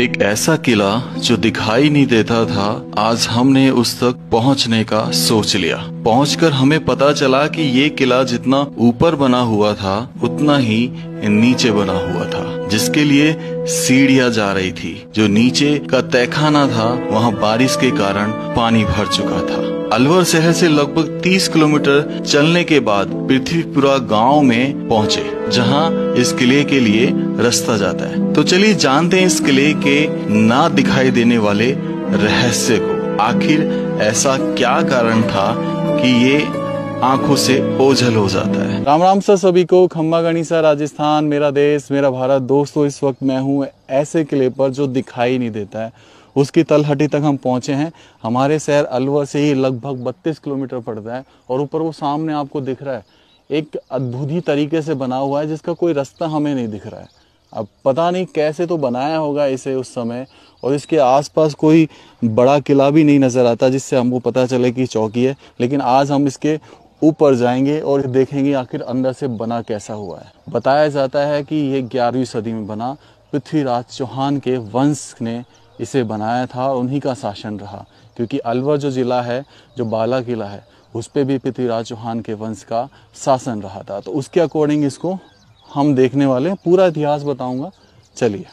एक ऐसा किला जो दिखाई नहीं देता था, आज हमने उस तक पहुंचने का सोच लिया। पहुंचकर हमें पता चला कि ये किला जितना ऊपर बना हुआ था उतना ही नीचे बना हुआ था, जिसके लिए सीढ़ियां जा रही थी। जो नीचे का तहखाना था वहां बारिश के कारण पानी भर चुका था। अलवर शहर से लगभग 30 किलोमीटर चलने के बाद पृथ्वीपुरा गांव में पहुंचे, जहां इस किले के लिए रास्ता जाता है। तो चलिए जानते हैं इस किले के ना दिखाई देने वाले रहस्य को। आखिर ऐसा क्या कारण था कि ये आंखों से ओझल हो जाता है। राम राम सर सभी को। खम्बा गणिसा राजस्थान, मेरा देश मेरा भारत। दोस्तों, इस वक्त मैं हूँ ऐसे किले पर जो दिखाई नहीं देता है, उसकी तलहटी तक हम पहुंचे हैं। हमारे शहर अलवर से ही लगभग 32 किलोमीटर पड़ता है और ऊपर वो सामने आपको दिख रहा है, एक अद्भुत ही तरीके से बना हुआ है जिसका कोई रास्ता हमें नहीं दिख रहा है। अब पता नहीं कैसे तो बनाया होगा इसे उस समय, और इसके आसपास कोई बड़ा किला भी नहीं नजर आता जिससे हमको पता चले कि चौकी है। लेकिन आज हम इसके ऊपर जाएंगे और देखेंगे आखिर अंदर से बना कैसा हुआ है। बताया जाता है कि ये 11वीं सदी में बना, पृथ्वीराज चौहान के वंश ने इसे बनाया था और उन्हीं का शासन रहा, क्योंकि अलवर जो जिला है, जो बाला किला है, उस पे भी पृथ्वीराज चौहान के वंश का शासन रहा था। तो उसके अकॉर्डिंग इसको हम देखने वाले हैं, पूरा इतिहास बताऊंगा। चलिए,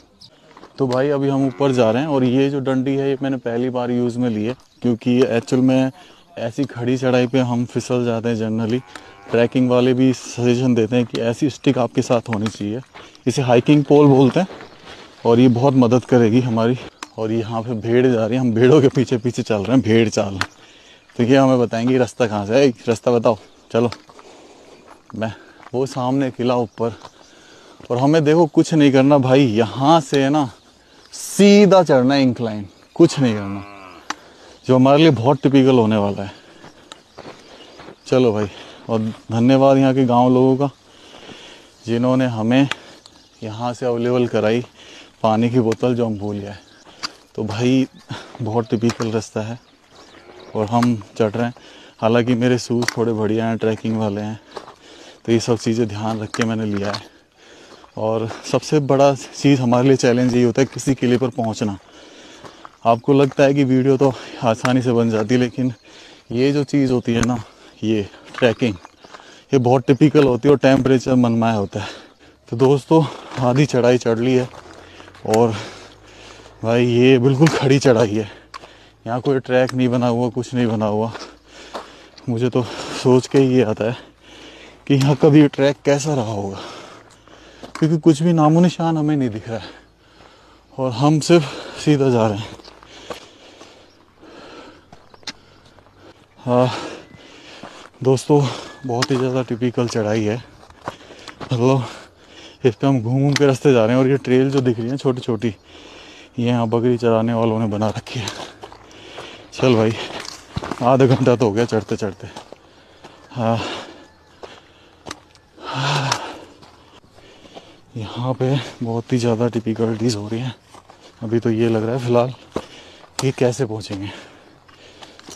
तो भाई अभी हम ऊपर जा रहे हैं और ये जो डंडी है ये मैंने पहली बार यूज़ में ली है, क्योंकि एक्चुअल में ऐसी खड़ी चढ़ाई पे हम फिसल जाते हैं। जनरली ट्रैकिंग वाले भी सजेशन देते हैं कि ऐसी स्टिक आपके साथ होनी चाहिए। इसे हाइकिंग पोल बोलते हैं और ये बहुत मदद करेगी हमारी। और यहाँ पे भेड़ जा रही है, हम भेड़ों के पीछे पीछे चल रहे हैं, भेड़ चाल। तो ये हमें बताएंगे रास्ता कहाँ से है। रास्ता बताओ, चलो। मैं वो सामने किला ऊपर, और हमें देखो कुछ नहीं करना भाई, यहाँ से ना सीधा चढ़ना है इंक्लाइन, कुछ नहीं करना, जो हमारे लिए बहुत टिपिकल होने वाला है। चलो भाई, और धन्यवाद यहाँ के गांव लोगों का जिन्होंने हमें यहाँ से अवेलेबल कराई पानी की बोतल, जो हम भूल गए। तो भाई बहुत टिपिकल रास्ता है और हम चढ़ रहे हैं। हालांकि मेरे शूज़ थोड़े बढ़िया हैं, ट्रैकिंग वाले हैं, तो ये सब चीज़ें ध्यान रख के मैंने लिया है। और सबसे बड़ा चीज़ हमारे लिए चैलेंज ये होता है किसी किले पर पहुंचना। आपको लगता है कि वीडियो तो आसानी से बन जाती है, लेकिन ये जो चीज़ होती है ना, ये ट्रैकिंग, ये बहुत टिपिकल होती है और टेम्परेचर मनमाया होता है। तो दोस्तों, आधी चढ़ाई चढ़ ली है और भाई ये बिल्कुल खड़ी चढ़ाई है, यहाँ कोई ट्रैक नहीं बना हुआ, कुछ नहीं बना हुआ। मुझे तो सोच के ही ये आता है कि यहाँ कभी ट्रैक कैसा रहा होगा, क्योंकि कुछ भी नामो निशान हमें नहीं दिख रहा है और हम सिर्फ सीधा जा रहे हैं। हाँ दोस्तों, बहुत ही ज़्यादा टिपिकल चढ़ाई है। मतलब इस पर हम घूम घूम के रास्ते जा रहे हैं और ये ट्रेल जो दिख रही है छोटी छोटी, ये यहाँ बकरी चराने वालों ने बना रखी है। चल भाई, आधा घंटा तो हो गया चढ़ते चढ़ते। हाँ, यहाँ पे बहुत ही ज़्यादा डिफ़िकल्टीज हो रही हैं। अभी तो ये लग रहा है फ़िलहाल कि कैसे पहुँचेंगे,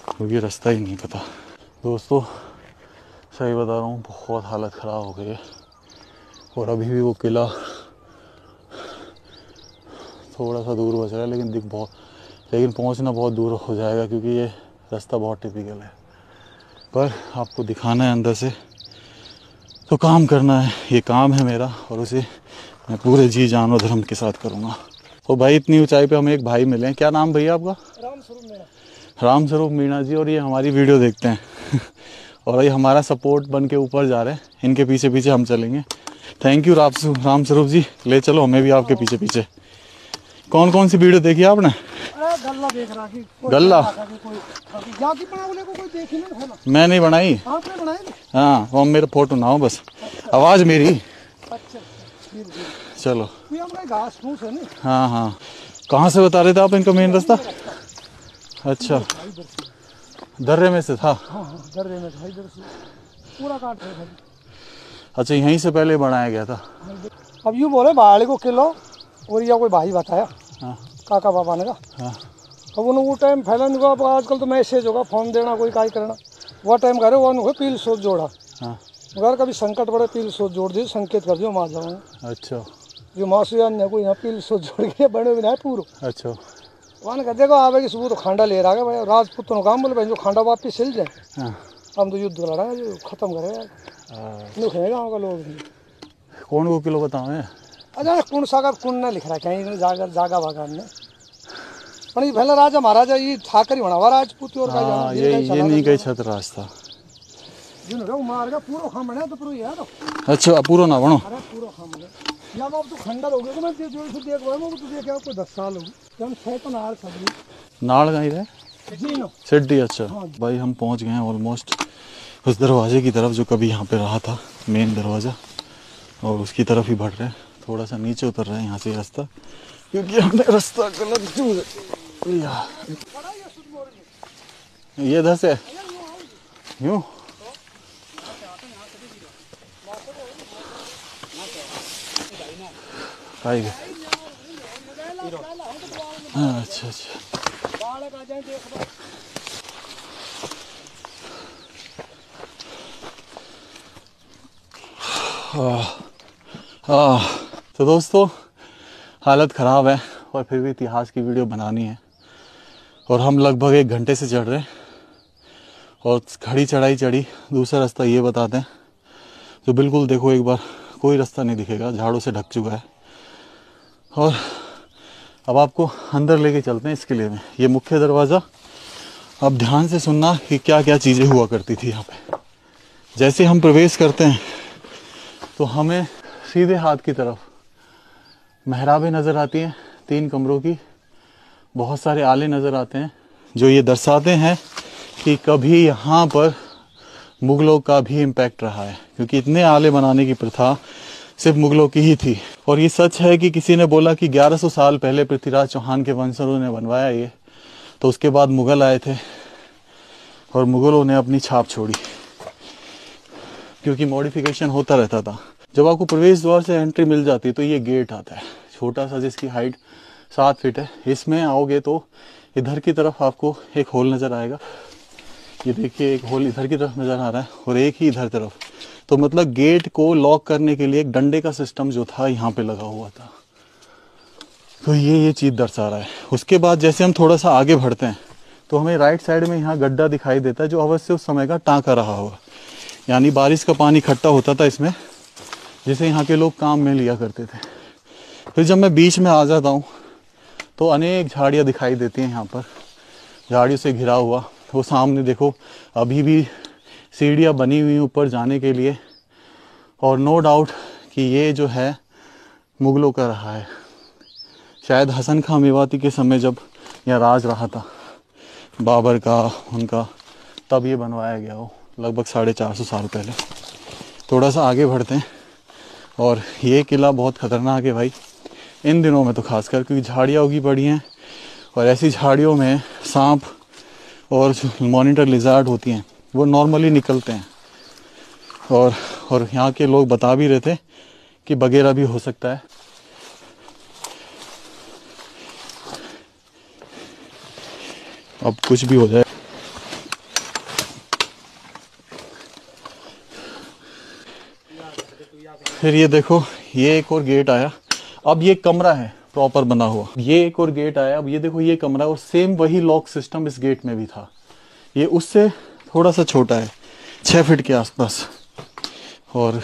क्योंकि रास्ता ही नहीं पता। दोस्तों सही बता रहा हूँ, बहुत हालत ख़राब हो गई है और अभी भी वो किला थोड़ा सा दूर बच रहा है, लेकिन पहुँचना बहुत दूर हो जाएगा, क्योंकि ये रास्ता बहुत टिपिकल है। पर आपको दिखाना है अंदर से, तो काम करना है, ये काम है मेरा, और उसे मैं पूरे जी जान और धर्म के साथ करूँगा। तो भाई इतनी ऊंचाई पे हमें एक भाई मिले हैं। क्या नाम भैया आपका? राम स्वरूप मीणा जी, और ये हमारी वीडियो देखते हैं और ये हमारा सपोर्ट बन के ऊपर जा रहे हैं। इनके पीछे पीछे हम चलेंगे। थैंक यू राम स्वरूप जी, ले चलो हमें भी आपके पीछे पीछे। कौन कौन सी वीडियो देखी आपने? गल्ला देख रहा कि गल्ला कोई मैं नहीं बनाई। हाँ, वो मेरा फोटो ना हो बस, आवाज मेरी। चलो। घास फूस है ना। हाँ हाँ, कहाँ से बता रहे थे आप इनका मेन रास्ता? अच्छा, दर्रे में से था। दर्रे में था, इधर से पूरा काट रहे थे। अच्छा, यहीं से पहले बनाया गया था। अब यूँ बोले बाहर को किलो और या कोई भाई बताया। हाँ। काका बाबा ने कहा। हाँ। अब उन्होंने वो टाइम फैलन को, अब आजकल तो मैसेज होगा, फोन देना, कोई काय करना। वो टाइम करे वो उन्होंने पील सोच जोड़ा। हाँ। अगर कभी संकट पड़े पील सोच जोड़ दी, संकेत कर दियो, मार जाऊंगा। अच्छा। जो मासू यान ने कोई यहाँ पील सो जोड़ के बने भी ना पूरो। अच्छा वहाँ का देखो आवे कि सुबह तो खांडा ले रहा है भाई राजपूतों का काम बोले भाई जो खांडा वापिस चल जाए हाँ हम तो युद्ध लड़ा है जो खत्म करेगा नुखे गाँव का लोग भी। कौन को किलो बताओ है अच्छा कौन सा का कौन ना लिख रहा है कहीं जागा भागा ने पर ये पहला राजा महाराजा ये ठाकर ही बनावा राजपूत और हाँ ये नहीं गई छत रास्ता जिन्होंने मार का पूरा खाम बना तो पूरा यार अच्छा पूरा ना बनो अरे पूरा खाम बना या अब तो खंडर हो गया तो मैं जो से देख रहा हूं तो देख क्या कोई 10 साल हो गए हम 6 तो नाल सब्जी नाड़ गई रहे जी नो सिड्डी। अच्छा भाई हम पहुंच गए हैं ऑलमोस्ट उस दरवाजे की तरफ जो कभी यहाँ पे रहा था मेन दरवाज़ा और उसकी तरफ ही बढ़ रहे हैं। थोड़ा सा नीचे उतर रहे हैं यहाँ से रास्ता क्योंकि हमने रास्ता गलत ये इधर से यूँ आएगा। अच्छा अच्छा तो दोस्तों हालत ख़राब है और फिर भी इतिहास की वीडियो बनानी है और हम लगभग 1 घंटे से चढ़ रहे हैं और खड़ी चढ़ाई चढ़ी। दूसरा रास्ता ये बताते हैं तो बिल्कुल देखो एक बार कोई रास्ता नहीं दिखेगा झाड़ों से ढक चुका है और अब आपको अंदर लेके चलते हैं इसके लिए में ये मुख्य दरवाज़ा। अब ध्यान से सुनना कि क्या क्या चीज़ें हुआ करती थी यहाँ पे। जैसे हम प्रवेश करते हैं तो हमें सीधे हाथ की तरफ मेहराबें नज़र आती हैं 3 कमरों की। बहुत सारे आले नज़र आते हैं जो ये दर्शाते हैं कि कभी यहाँ पर मुग़लों का भी इम्पैक्ट रहा है क्योंकि इतने आले बनाने की प्रथा सिर्फ मुग़लों की ही थी। और ये सच है कि किसी ने बोला कि 1100 साल पहले पृथ्वीराज चौहान के वंशजों ने बनवाया ये, तो उसके बाद मुग़ल आए थे और मुग़लों ने अपनी छाप छोड़ी क्योंकि मॉडिफिकेशन होता रहता था। जब आपको प्रवेश द्वार से एंट्री मिल जाती है तो ये गेट आता है छोटा सा जिसकी हाइट 7 फीट है। इसमें आओगे तो इधर की तरफ आपको एक होल नज़र आएगा। ये देखिए एक होल इधर की तरफ नज़र आ रहा है और एक ही इधर तरफ। तो मतलब गेट को लॉक करने के लिए एक डंडे का सिस्टम जो था यहाँ पे लगा हुआ था। तो ये चीज़ दर्शा रहा है। उसके बाद जैसे हम थोड़ा सा आगे बढ़ते हैं तो हमें राइट साइड में यहाँ गड्ढा दिखाई देता है जो अवश्य उस समय का टाँका रहा होगा, यानी बारिश का पानी इकट्ठा होता था इसमें जिसे यहाँ के लोग काम में लिया करते थे। फिर जब मैं बीच में आ जाता हूँ तो अनेक झाड़ियाँ दिखाई देती हैं यहाँ पर, झाड़ियों से घिरा हुआ। वो सामने देखो अभी भी सीढ़ियाँ बनी हुई ऊपर जाने के लिए और नो डाउट कि ये जो है मुग़लों का रहा है। शायद हसन खां मेवाती के समय जब यहाँ राज रहा था बाबर का उनका, तब ये बनवाया गया हो लगभग 450 साल पहले। थोड़ा सा आगे बढ़ते हैं और ये किला बहुत ख़तरनाक है भाई इन दिनों में तो खासकर क्योंकि झाड़ियाँ उगी पड़ी हैं और ऐसी झाड़ियों में सांप और जो मॉनिटर लिजार्ड होती हैं वो नॉर्मली निकलते हैं और यहाँ के लोग बता भी रहे थे कि बगैरा भी हो सकता है। अब कुछ भी हो जाए। फिर ये देखो ये एक और गेट आया। अब ये कमरा है प्रॉपर बना हुआ, ये एक और गेट आया। अब ये देखो ये कमरा और सेम वही लॉक सिस्टम इस गेट में भी था। ये उससे थोड़ा सा छोटा है 6 फीट के आसपास। और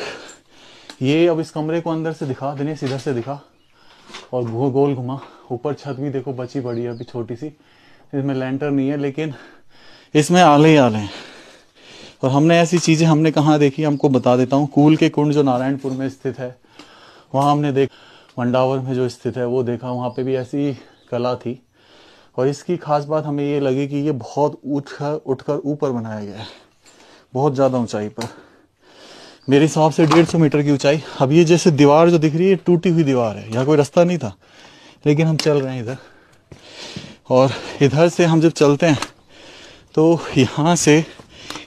ये अब इस कमरे को अंदर से दिखा देने इधर से दिखा और गोल घुमा। ऊपर छत भी देखो बची पड़ी है अभी छोटी सी, इसमें लैंटर नहीं है लेकिन इसमें आले ही आले हैं। और हमने ऐसी चीज़ें हमने कहाँ देखी हमको बता देता हूँ। कूल के कुंड जो नारायणपुर में स्थित है वहाँ हमने मंडावर में जो स्थित है वो देखा, वहाँ पे भी ऐसी कला थी। और इसकी खास बात हमें ये लगी कि ये बहुत उठकर ऊपर बनाया गया है, बहुत ज़्यादा ऊंचाई पर, मेरे हिसाब से 150 मीटर की ऊंचाई। अब ये जैसे दीवार जो दिख रही है टूटी हुई दीवार है, यहाँ कोई रास्ता नहीं था लेकिन हम चल रहे हैं इधर। और इधर से हम जब चलते हैं तो यहाँ से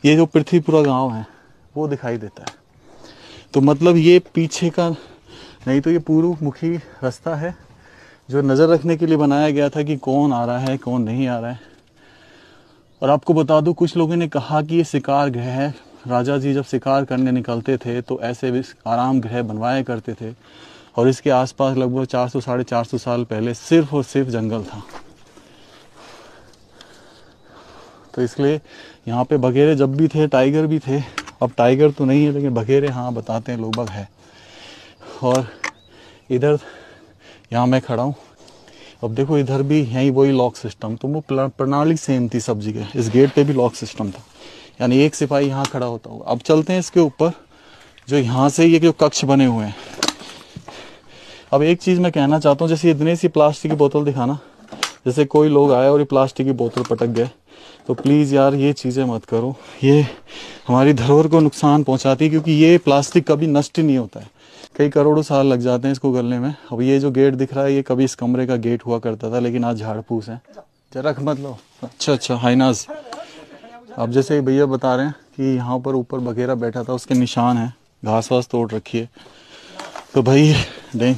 ये जो पृथ्वीपुरा गाँव है वो दिखाई देता है। तो मतलब ये पीछे का नहीं तो ये पूर्व मुखी रास्ता है जो नज़र रखने के लिए बनाया गया था कि कौन आ रहा है कौन नहीं आ रहा है। और आपको बता दूं कुछ लोगों ने कहा कि ये शिकार गृह है। राजा जी जब शिकार करने निकलते थे तो ऐसे भी आराम गृह बनवाया करते थे और इसके आसपास लगभग 400 साढ़े 400 साल पहले सिर्फ और सिर्फ जंगल था। तो इसलिए यहाँ पे बघेरे जब भी थे, टाइगर भी थे। अब टाइगर तो नहीं है लेकिन बघेरे हाँ बताते हैं लोग बाग है। और इधर यहाँ मैं खड़ा हूँ, अब देखो इधर भी यहीं वही लॉक सिस्टम, तो वो प्रणाली सेम थी सब जगह। इस गेट पे भी लॉक सिस्टम था, यानी एक सिपाही यहाँ खड़ा होता होगा। अब चलते हैं इसके ऊपर, जो यहाँ से ये जो कक्ष बने हुए हैं। अब एक चीज़ मैं कहना चाहता हूँ, जैसे इतने सी प्लास्टिक की बोतल दिखाना, जैसे कोई लोग आए और ये प्लास्टिक की बोतल पटक गए, तो प्लीज़ यार ये चीज़ें मत करो, ये हमारी धरोहर को नुकसान पहुँचाती है। क्योंकि ये प्लास्टिक कभी नष्ट नहीं होता है, कई करोड़ों साल लग जाते हैं इसको गलने में। अब ये जो गेट दिख रहा है ये कभी इस कमरे का गेट हुआ करता था, लेकिन आज झाड़ फूस है। जरा मत लो। अच्छा हाइनाज। अब जैसे भैया बता रहे हैं कि यहाँ पर ऊपर बघेरा बैठा था, उसके निशान हैं, घास वास तोड़ रखी है। तो भाई नहीं,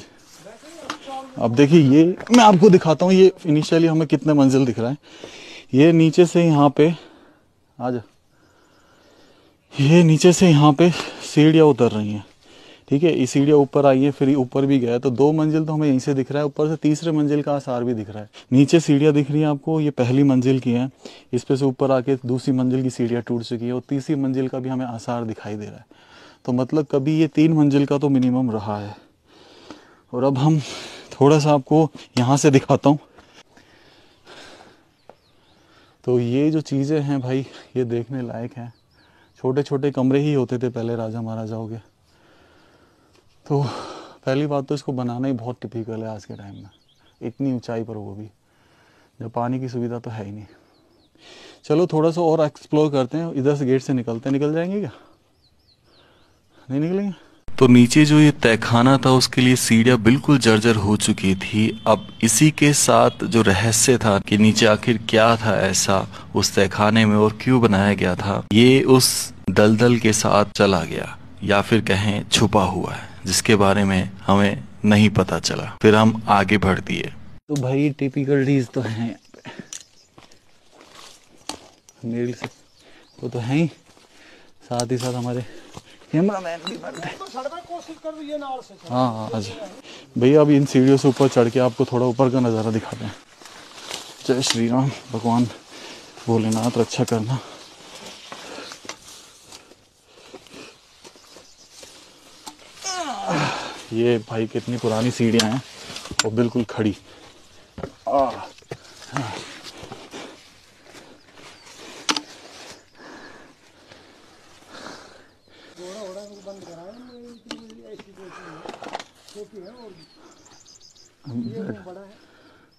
अब देखिए ये मैं आपको दिखाता हूँ, ये इनिशियली हमें कितने मंजिल दिख रहा है। ये नीचे से यहाँ पे आज ये नीचे से यहाँ पे सीढ़ियाँ उतर रही हैं, ठीक है। ये सीढ़ियाँ ऊपर आई है, फिर ऊपर भी गया, तो 2 मंजिल तो हमें यहीं से दिख रहा है। ऊपर से तीसरे मंजिल का आसार भी दिख रहा है। नीचे सीढ़ियाँ दिख रही हैं आपको, ये पहली मंजिल की हैं। इस पे से ऊपर आके दूसरी मंजिल की सीढ़ियाँ टूट चुकी है और तीसरी मंजिल का भी हमें आसार दिखाई दे रहा है। तो मतलब कभी ये 3 मंजिल का तो मिनिमम रहा है। और अब हम थोड़ा सा आपको यहाँ से दिखाता हूँ। तो ये जो चीज़ें हैं भाई, ये देखने लायक हैं। छोटे छोटे कमरे ही होते थे पहले राजा महाराजाओं के। तो पहली बात तो इसको बनाना ही बहुत टिपिकल है आज के टाइम में, इतनी ऊंचाई पर, वो भी जब पानी की सुविधा तो है ही नहीं। चलो थोड़ा सा और एक्सप्लोर करते हैं, इधर से गेट से निकलते हैं। निकल जाएंगे क्या? नहीं निकलेंगे? तो नीचे जो ये तहखाना था उसके लिए सीढ़ियां बिल्कुल जर्जर हो चुकी थी। अब इसी के साथ जो रहस्य था कि नीचे आखिर क्या था ऐसा उस तहखाने में और क्यों बनाया गया था, ये उस दलदल के साथ चला गया, या फिर कहें छुपा हुआ है, जिसके बारे में हमें नहीं पता चला। फिर हम आगे बढ़ दिए। तो भाई टिपिकल चीज तो है यहाँ पे, मेरे से वो तो है ही, साथ ही साथ हमारे कैमरामैन भी बनते हैं। हाँ आज भैया अभी इन सीढ़ियों से ऊपर चढ़ के आपको थोड़ा ऊपर का नज़ारा दिखाते हैं। जय श्री राम, भगवान भोलेनाथ रक्षा करना। ये भाई कितनी पुरानी सीढ़ियाँ हैं और बिल्कुल खड़ी।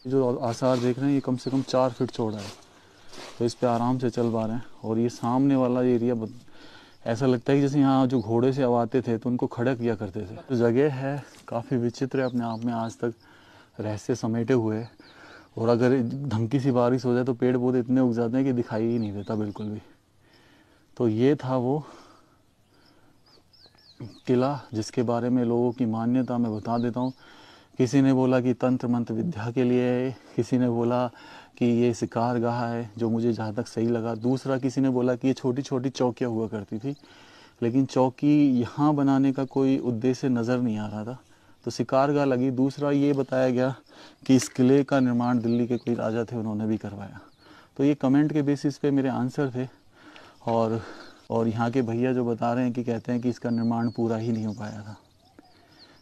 जो आसार देख रहे हैं ये कम से कम 4 फीट चौड़ा है, तो इस पे आराम से चल पा रहे हैं। और ये सामने वाला एरिया ऐसा लगता है कि जैसे यहाँ जो घोड़े से आवाते थे तो उनको खड़ा किया करते थे। तो जगह है काफ़ी विचित्र है अपने आप में, आज तक रहस्य समेटे हुए है। और अगर धमकी सी बारिश हो जाए तो पेड़ पौधे इतने उग जाते हैं कि दिखाई ही नहीं देता बिल्कुल भी। तो ये था वो किला जिसके बारे में लोगों की मान्यता मैं बता देता हूँ। किसी ने बोला कि तंत्र मंत्र विद्या के लिए है, किसी ने बोला कि ये शिकार गाह है, जो मुझे जहाँ तक सही लगा। दूसरा किसी ने बोला कि ये छोटी छोटी चौकियाँ हुआ करती थी, लेकिन चौकी यहाँ बनाने का कोई उद्देश्य नज़र नहीं आ रहा था, तो शिकार गाह लगी। दूसरा ये बताया गया कि इस किले का निर्माण दिल्ली के कोई राजा थे, उन्होंने भी करवाया। तो ये कमेंट के बेसिस पे मेरे आंसर थे। और यहाँ के भैया जो बता रहे हैं कि कहते हैं कि इसका निर्माण पूरा ही नहीं हो पाया था।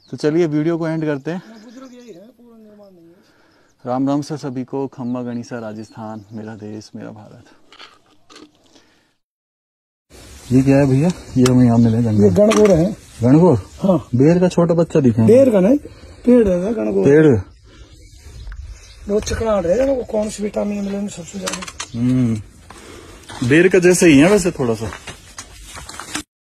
तो चलिए वीडियो को एंड करते हैं। राम राम से सभी को, खम्मा गणिसा राजस्थान, मेरा देश मेरा भारत। ये क्या है भैया? ये हमें यहाँ मिले जंगल। ये गणगौर है। गणगौर? हाँ। बेर का छोटा बच्चा दिखा। बेर का नहीं, पेड़ है गणगौर। पेड़ वो चिकनाट है, वो कौन सी विटामिन मिले सबसे ज्यादा। बेर का जैसे ही है वैसे थोड़ा सा।